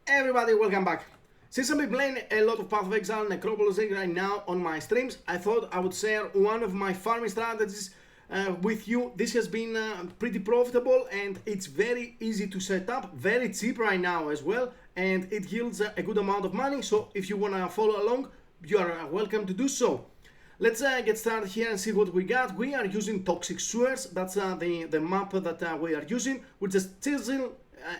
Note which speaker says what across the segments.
Speaker 1: Everybody, welcome back. Since I've been playing a lot of Path of Exile Necropolis right now on my streams, I thought I would share one of my farming strategies with you. This has been pretty profitable and it's very easy to set up, very cheap right now as well, and it yields a good amount of money. So if you want to follow along, you are welcome to do so. Let's get started here and see what we got. We are using Toxic Sewers. That's the map that we are using. We just chisel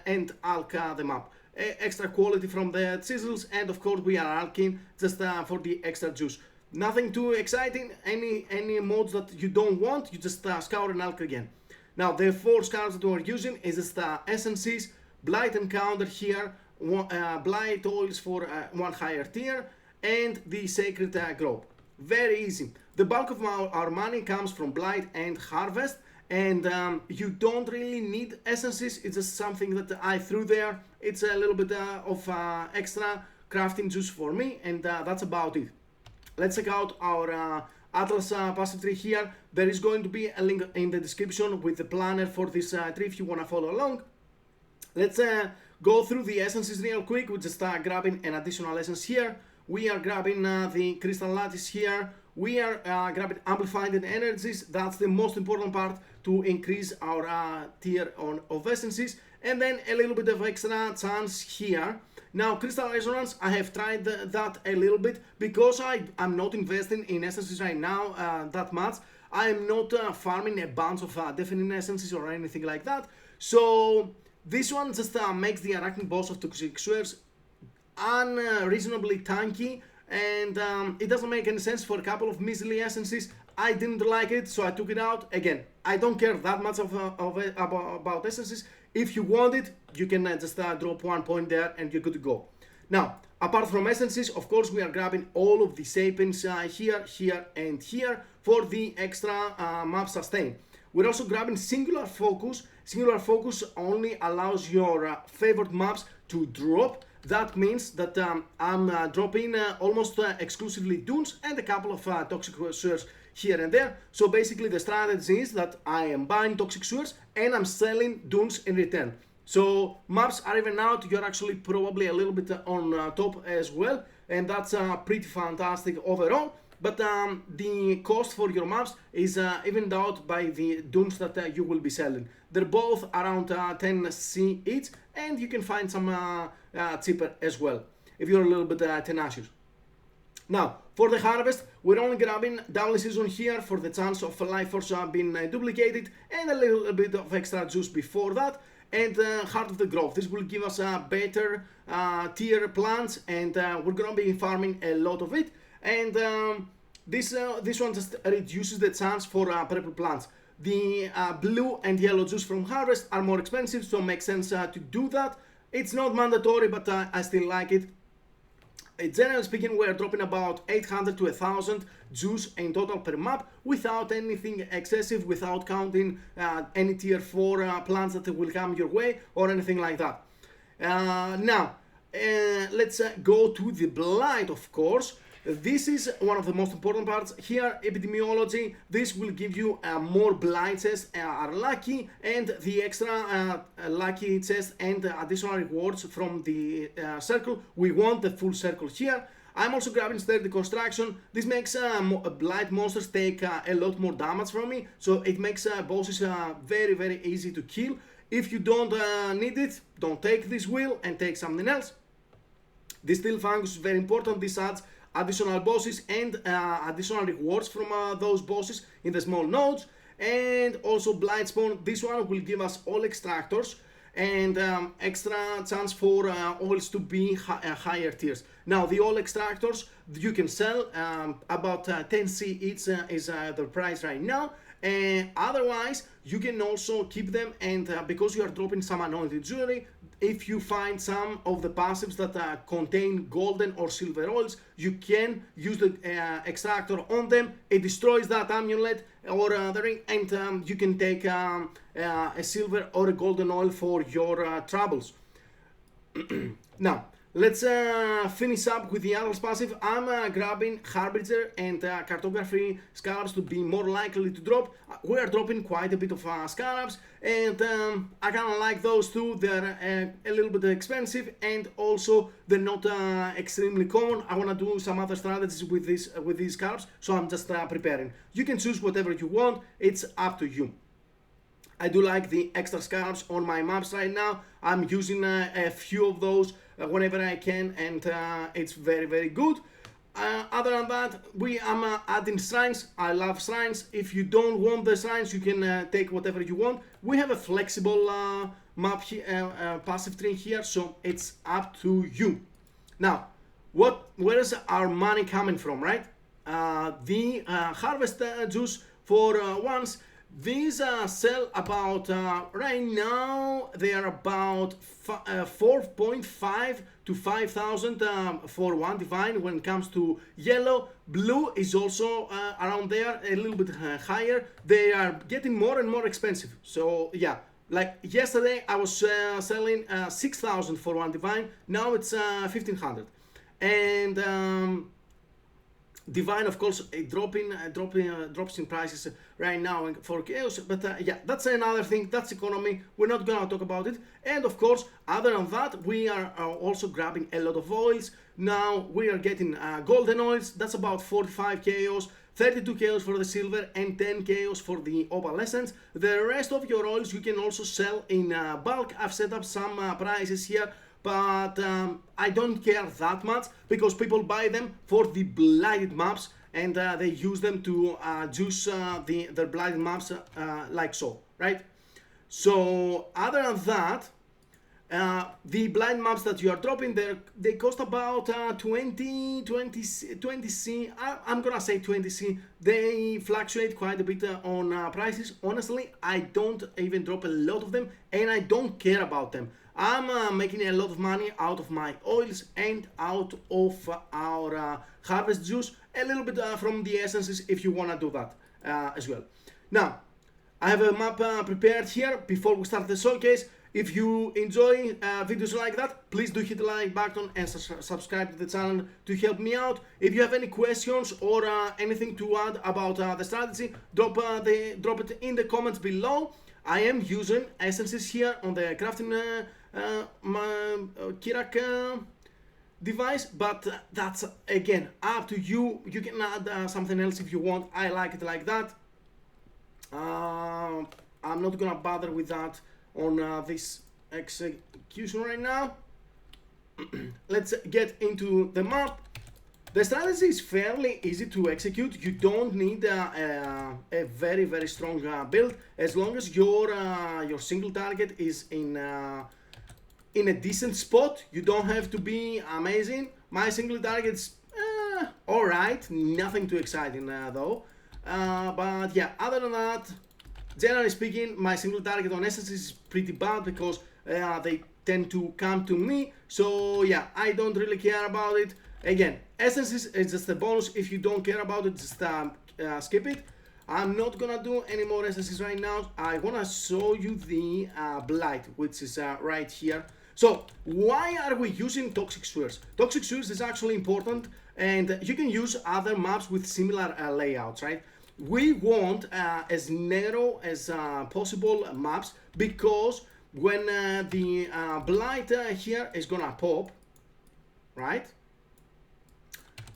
Speaker 1: and alk the map. Extra quality from the chisels, and of course we are alking just for the extra juice. Nothing too exciting. Any modes that you don't want, you just scour and alk again. Now the 4 scarabs that we're using is just essences, blight encounter here, blight oils for 1 higher tier, and the sacred grove. Very easy. The bulk of our money comes from blight and harvest, and you don't really need essences. It's just something that I threw there. It's a little bit of extra crafting juice for me, and that's about it. Let's check out our Atlas passive tree here. There is going to be a link in the description with the planner for this tree if you want to follow along. Let's go through the essences real quick. We're just grabbing an additional essence here. We are grabbing the crystal lattice here. We are grabbing amplified energies. That's the most important part to increase our tier of essences. And then a little bit of extra chance here. Now, crystal resonance, I have tried that a little bit because I'm not investing in essences right now that much. I am not farming a bunch of deafening essences or anything like that. So this one just makes the arachnid boss of Toxic Sewers unreasonably tanky, and it doesn't make any sense for a couple of measly essences. I didn't like it, so I took it out. Again, I don't care that much about essences. If you want it, you can just drop 1 point there and you're good to go. Now, apart from essences, of course, we are grabbing all of the sapiens here, here, and here for the extra map sustain. We're also grabbing singular focus. Singular focus only allows your favorite maps to drop. That means that I'm dropping almost exclusively dunes and a couple of toxic sewers here and there. So basically the strategy is that I am buying toxic sewers and I'm selling dunes in return. So maps are even out, you're actually probably a little bit on top as well, and that's pretty fantastic overall. But the cost for your maps is evened out by the dunes that you will be selling. They're both around 10C each, and you can find some cheaper as well if you're a little bit tenacious. Now, for the harvest, we're only grabbing downly season here for the chance of life force being duplicated and a little bit of extra juice before that, and heart of the grove. This will give us better tier plants, and we're gonna be farming a lot of it. And this one just reduces the chance for purple plants. The blue and yellow juice from harvest are more expensive, so it makes sense to do that. It's not mandatory, but I still like it. Generally speaking, we're dropping about 800 to 1000 juice in total per map without anything excessive, without counting any tier 4 plants that will come your way or anything like that. Now, let's go to the blight, of course. This is one of the most important parts here, epidemiology. This will give you more blight chests are lucky, and the extra lucky chests and additional rewards from the circle. We want the full circle here. I'm also grabbing sturdy construction. This makes blight monsters take a lot more damage from me, so it makes bosses very easy to kill. If you don't need it, don't take this wheel and take something else. This steel fungus is very important. This adds additional bosses and additional rewards from those bosses in the small nodes, and also blight spawn. This one will give us all extractors and extra chance for oils to be higher tiers. Now the all extractors you can sell about 10C each is the price right now. Otherwise, you can also keep them, and because you are dropping some anointed jewelry, if you find some of the passives that contain golden or silver oils, you can use the extractor on them. It destroys that amulet or the ring, and you can take a silver or a golden oil for your troubles. Now, let's finish up with the Atlas passive. I'm grabbing Harbinger and Cartography Scarabs to be more likely to drop. We are dropping quite a bit of Scarabs, and I kind of like those two. They're a little bit expensive, and also they're not extremely common. I want to do some other strategies with these Scarabs, so I'm just preparing. You can choose whatever you want. It's up to you. I do like the extra Scarabs on my maps right now. I'm using a few of those whenever I can, and it's very good. Other than that, I'm adding shrines. I love shrines. If you don't want the shrines, you can take whatever you want. We have a flexible map passive tree here, so it's up to you. Now, where is our money coming from, right? The harvest juice for once. These sell about, right now, they are about 4.5 to 5,000 for one divine when it comes to yellow. Blue is also around there, a little bit higher. They are getting more and more expensive. So yeah, like yesterday I was selling 6,000 for one divine. Now it's 1,500. And divine, of course, drops in prices right now for chaos, but yeah, that's another thing. That's economy. We're not gonna talk about it. And of course, other than that, we are also grabbing a lot of oils. Now we are getting golden oils. That's about 45 chaos, 32 chaos for the silver, and 10 chaos for the opalescence. The rest of your oils you can also sell in bulk. I've set up some prices here, but I don't care that much because people buy them for the blighted maps, and they use them to juice their blighted maps like so, right? So other than that, the blind maps that you are dropping there, they cost about 20 C. I'm gonna say 20 C. They fluctuate quite a bit on prices. Honestly, I don't even drop a lot of them, and I don't care about them. I'm making a lot of money out of my oils and out of our harvest juice, a little bit from the essences if you want to do that as well. Now, I have a map prepared here before we start the showcase. If you enjoy videos like that, please do hit the like button and subscribe to the channel to help me out. If you have any questions or anything to add about the strategy, drop it in the comments below. I am using essences here on the crafting Kirak device, but that's again up to you. You can add something else if you want. I like it like that. I'm not gonna bother with that on this execution right now. Let's get into the map. The strategy is fairly easy to execute. You don't need a very strong build, as long as your single target is in a decent spot. You don't have to be amazing. My single target's alright, nothing too exciting though. But yeah, other than that, generally speaking, my single target on essence is pretty bad because they tend to come to me. So yeah, I don't really care about it. Again, essences is just a bonus. If you don't care about it, just skip it. I'm not gonna do any more essences right now. I wanna show you the blight, which is right here. So why are we using Toxic Sewers? Toxic Sewers is actually important, and you can use other maps with similar layouts, right? We want as narrow as possible maps, because when the blight here is gonna pop, right,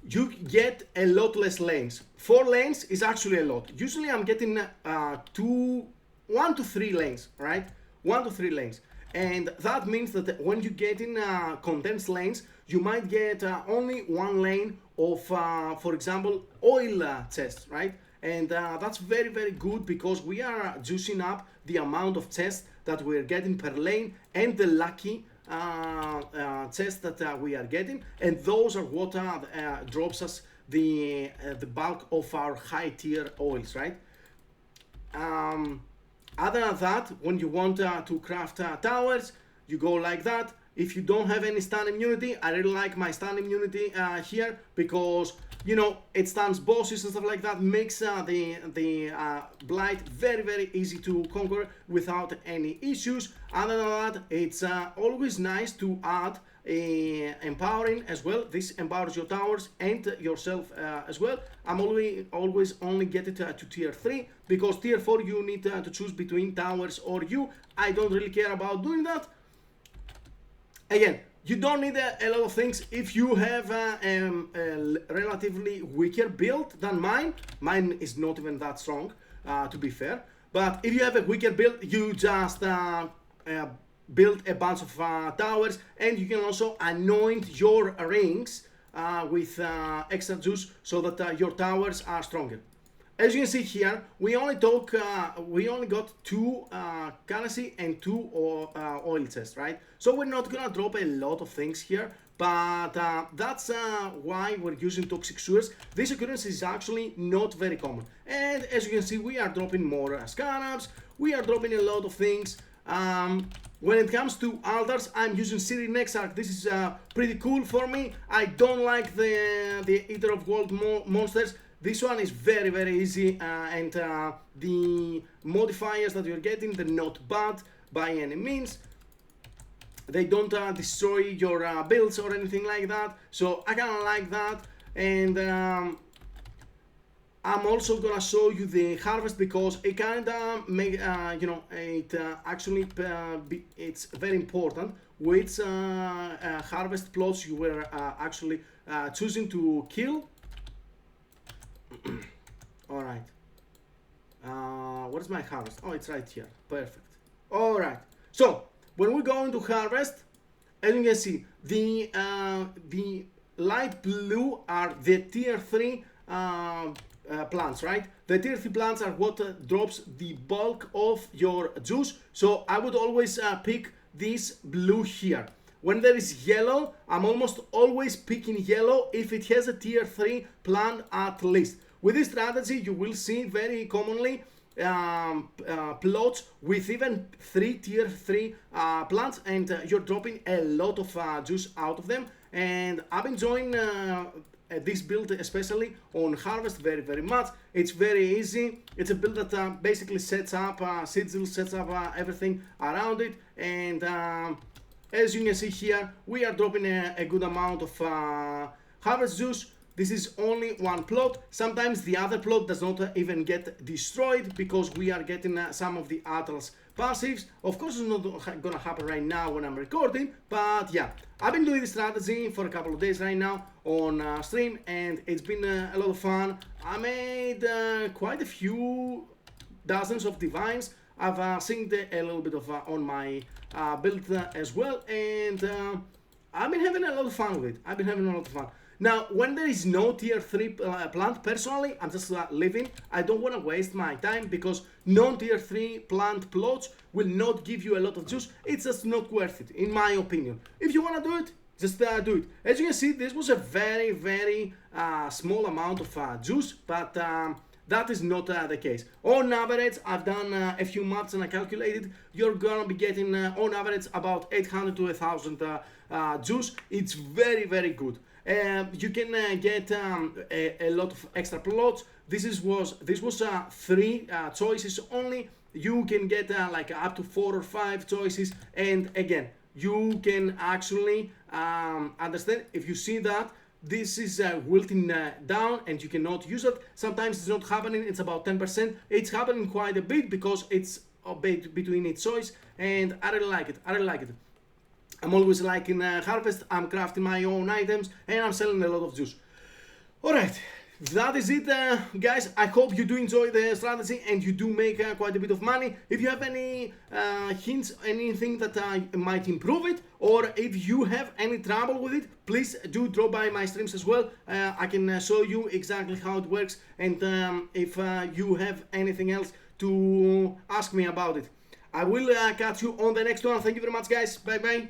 Speaker 1: you get a lot less lanes. 4 lanes is actually a lot. Usually I'm getting 1 to 3 lanes, right? 1 to 3 lanes. And that means that when you get in condensed lanes, you might get only 1 lane of, for example, oil chests, right? And that's very good, because we are juicing up the amount of chests that we're getting per lane and the lucky chests that we are getting, and those are what drops us the bulk of our high tier oils, right? Other than that, when you want to craft towers, you go like that. If you don't have any stun immunity, I really like my stun immunity here, because you know it stuns bosses and stuff like that, makes the Blight very easy to conquer without any issues. Other than that, it's always nice to add empowering as well. This empowers your towers and yourself as well. I'm always only get it to tier 3, because tier 4 you need to choose between towers or you. I don't really care about doing that. Again, you don't need a lot of things. If you have a relatively weaker build than mine is not even that strong, to be fair. But if you have a weaker build, you just build a bunch of towers, and you can also anoint your rings with extra juice so that your towers are stronger. As you can see here, we only got 2 currency and 2 oil chests, right? So we're not gonna drop a lot of things here, but that's why we're using toxic sewers. This occurrence is actually not very common, and as you can see, we are dropping more Scarabs. We are dropping a lot of things. When it comes to altars, I'm using City Nexarch. This is pretty cool for me. I don't like the Eater of Gold monsters. This one is very easy, and the modifiers that you're getting, they're not bad by any means. They don't destroy your builds or anything like that, so I kinda like that. And I'm also gonna show you the harvest, because it kinda make you know, it actually it's very important which harvest plots you were actually choosing to kill. Alright, what is my harvest? Oh, it's right here. Perfect. Alright, so when we go into harvest, as you can see, the light blue are the tier 3 plants, right? The tier 3 plants are what drops the bulk of your juice, so I would always pick this blue here. When there is yellow, I'm almost always picking yellow if it has a tier 3 plant at least. With this strategy, you will see very commonly plots with even tier 3 plants, and you're dropping a lot of juice out of them. And I've been enjoying this build, especially on harvest, very much. It's very easy. It's a build that basically sets up sigil, sets up everything around it, and as you can see here, we are dropping a good amount of harvest juice. This is only one plot. Sometimes the other plot does not even get destroyed, because we are getting some of the Atlas passives. Of course, it's not gonna happen right now when I'm recording, but yeah, I've been doing this strategy for a couple of days right now on stream, and it's been a lot of fun. I made quite a few dozens of divines. I've synced a little bit of on my build as well, and I've been having a lot of fun with it. Now, when there is no tier 3 plant, personally, I'm just leaving. I don't want to waste my time, because non-tier 3 plant plots will not give you a lot of juice. It's just not worth it, in my opinion. If you want to do it, just do it. As you can see, this was a very small amount of juice, but that is not the case. On average, I've done a few maths and I calculated, you're gonna be getting on average about 800 to 1000 juice. It's very good. You can get a lot of extra plots. This was 3 choices only. You can get like up to 4 or 5 choices, and again, you can actually understand if you see that this is wilting down and you cannot use it. Sometimes it's not happening, it's about 10%. It's happening quite a bit because it's between its choice, and I really like it. I'm always liking harvest. I'm crafting my own items and I'm selling a lot of juice. Alright, that is it, guys. I hope you do enjoy the strategy and you do make quite a bit of money. If you have any hints, anything that might improve it, or if you have any trouble with it, please do drop by my streams as well. I can show you exactly how it works, and if you have anything else to ask me about it. I will catch you on the next one. Thank you very much, guys. Bye bye.